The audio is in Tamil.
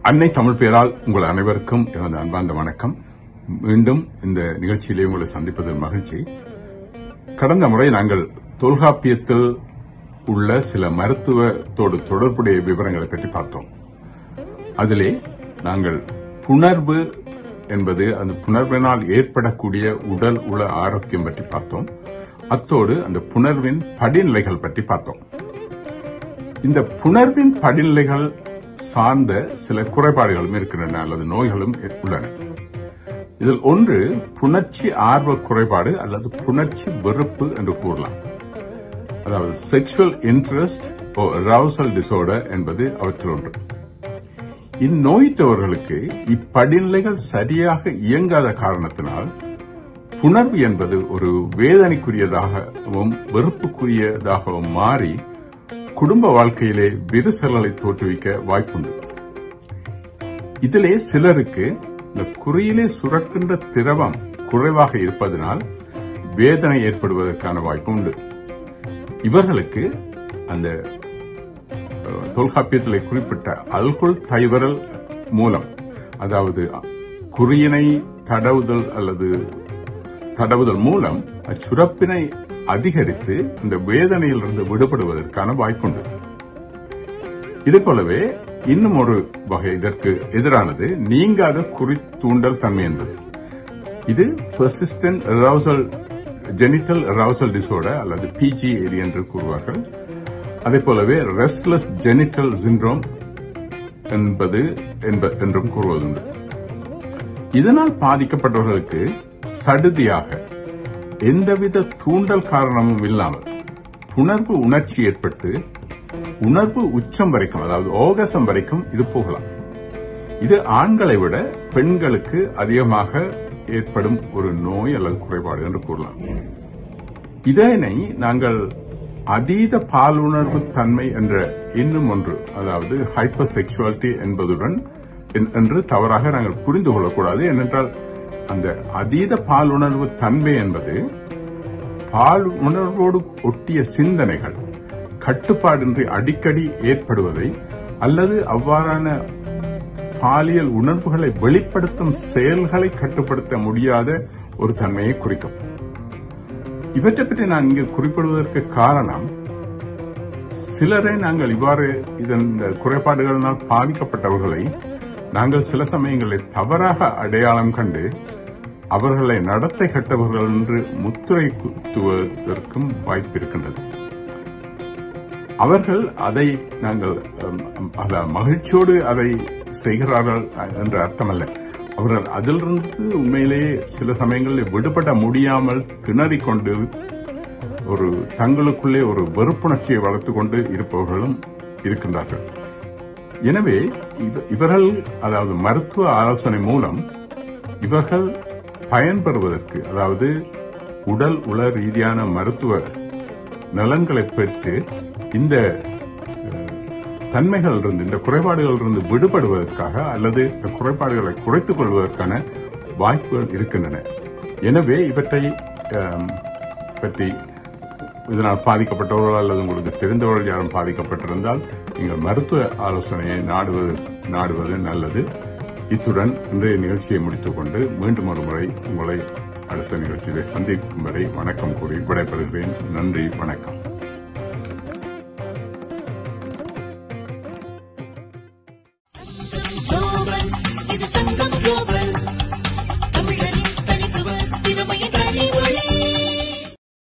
அன்னை தமிழ் பேரால் உங்கள் அனைவருக்கும் எனது அன்பார்ந்த வணக்கம். மீண்டும் இந்த நிகழ்ச்சியிலே உங்களை சந்திப்பதில் மகிழ்ச்சி. கடந்த முறை நாங்கள் தொல்காப்பியத்தில் உள்ள சில மருத்துவத்தோடு தொடர்புடைய விவரங்களை பற்றி பார்த்தோம். அதிலே நாங்கள் புணர்வு என்பது அந்த புணர்வினால் ஏற்படக்கூடிய உடல் உள ஆரோக்கியம் பற்றி பார்த்தோம். அத்தோடு அந்த புணர்வின் படிநிலைகள் பற்றி பார்த்தோம். இந்த புணர்வின் படிநிலைகள் சார்ந்த சில குறைபாடுகளும் இருக்கின்றன அல்லது நோய்களும் உள்ளன. இதில் ஒன்று புணர்ச்சி ஆர்வ குறைபாடு அல்லது புணர்ச்சி வெறுப்பு என்று கூறலாம். அதாவது செக்ஷுவல் இன்ட்ரெஸ்ட் அரவுசல் டிசார்டர் என்பது அவற்றில் ஒன்று. இந்நோயிட்டவர்களுக்கு இப்படிநிலைகள் சரியாக இயங்காத காரணத்தினால் புணர்வு என்பது ஒரு வேதனைக்குரியதாகவும் வெறுப்புக்குரியதாகவும் மாறி குடும்ப வாழ்க்கையிலே விரிசல்களை தோற்றுவிக்க வாய்ப்புண்டு. இதிலே சிலருக்கு இந்த குறியிலே சுரக்கின்ற திரவம் குறைவாக இருப்பதனால் வேதனை ஏற்படுவதற்கான வாய்ப்பு உண்டு. இவர்களுக்கு அந்த தொல்காப்பியத்திலே குறிப்பிட்ட அல்குல் தைவரல் மூலம், அதாவது குறியினை தடவுதல் மூலம் அச்சுரப்பினை அதிகரித்து இந்த வேதனையிலிருந்து விடுபடுவதற்கான வாய்ப்புண்டு. இதே போலவே இன்னும் ஒரு வகை இதற்கு எதிரானது நீங்காத குறி தூண்டல் தன்மை என்பது. இது பெர்சிஸ்டன்ட் அரவுசல் ஜெனிட்டல் அரவுசல் டிசார்டர் அல்லது PGAD என்று கூறுவார்கள். அதே போலவே ரெஸ்ட்லெஸ் ஜெனிட்டல் சிண்ட்ரோம் என்றும் கூறுவதுண்டு. இதனால் பாதிக்கப்பட்டவர்களுக்கு சடுதியாக எந்தவித தூண்டல் காரணமும் இல்லாமல் புணர்வு உணர்ச்சி ஏற்பட்டு உணர்வு உச்சம் வரைக்கும், அதாவது ஓகசம் வரைக்கும் இது போகலாம். இது ஆண்களை விட பெண்களுக்கு அதிகமாக ஏற்படும் ஒரு நோய் அல்லது குறைபாடு என்று கூறலாம். இதனை நாங்கள் அதீத பாலுணர்வு தன்மை என்ற இன்னும் ஒன்று, அதாவது ஹைப்பர் செக்சுவாலிட்டி என்பதுடன் என்று தவறாக நாங்கள் புரிந்து கொள்ளக்கூடாது. ஏனென்றால் அந்த அதீத பாலுணர்வு தன்மை என்பது பால் உணர்வோடு ஒட்டிய சிந்தனைகள் கட்டுப்பாடின்றி அடிக்கடி ஏற்படுவதை அல்லது அவ்வாறான பாலியல் உணர்வுகளை வெளிப்படுத்தும் செயல்களை கட்டுப்படுத்த முடியாத ஒரு தன்மையை குறிக்கும். இவற்றை பற்றி நான் இங்கு குறிப்பிடுவதற்கு காரணம், சிலரை நாங்கள் இவ்வாறு இதன் குறைபாடுகளினால் பாதிக்கப்பட்டவர்களை நாங்கள் சில சமயங்களில் தவறாக அடையாளம் கண்டு அவர்களை நடத்தை கட்டவர்கள் என்று முத்திரை குத்துவதற்கும் வாய்ப்பு இருக்கின்றது. அவர்கள் அதை நாங்கள் மகிழ்ச்சியோடு அதை செய்கிறார்கள் என்ற அர்த்தமல்ல. அவர்கள் அதிலிருந்து உண்மையிலேயே சில சமயங்களில் விடுபட முடியாமல் திணறிக்கொண்டு ஒரு தங்களுக்குள்ளே ஒரு வெறுப்புணர்ச்சியை வளர்த்து கொண்டு இருப்பவர்களும் இருக்கின்றார்கள். எனவே இவர்கள், அதாவது மருத்துவ ஆலோசனை மூலம் இவர்கள் பயன்பெறுவதற்கு, அதாவது உடல் உள ரீதியான மருத்துவ நலன்களை பெற்று இந்த தன்மைகளிலிருந்து, இந்த குறைபாடுகளிலிருந்து விடுபடுவதற்காக அல்லது இந்த குறைபாடுகளை குறைத்துக் கொள்வதற்கான வாய்ப்புகள் இருக்கின்றன. எனவே இவற்றை பற்றி இதனால் பாதிக்கப்பட்டவர்கள் அல்லது உங்களுக்கு தெரிந்தவர்கள் யாரும் பாதிக்கப்பட்டிருந்தால் நீங்கள் மருத்துவ ஆலோசனையை நாடுவது நல்லது. இத்துடன் இன்றைய நிகழ்ச்சியை முடித்துக் கொண்டு மீண்டும் ஒரு முறை உங்களை அடுத்த நிகழ்ச்சியை சந்திக்கும் வரை வணக்கம் கூறி விடைபெறுகிறேன். நன்றி, வணக்கம்.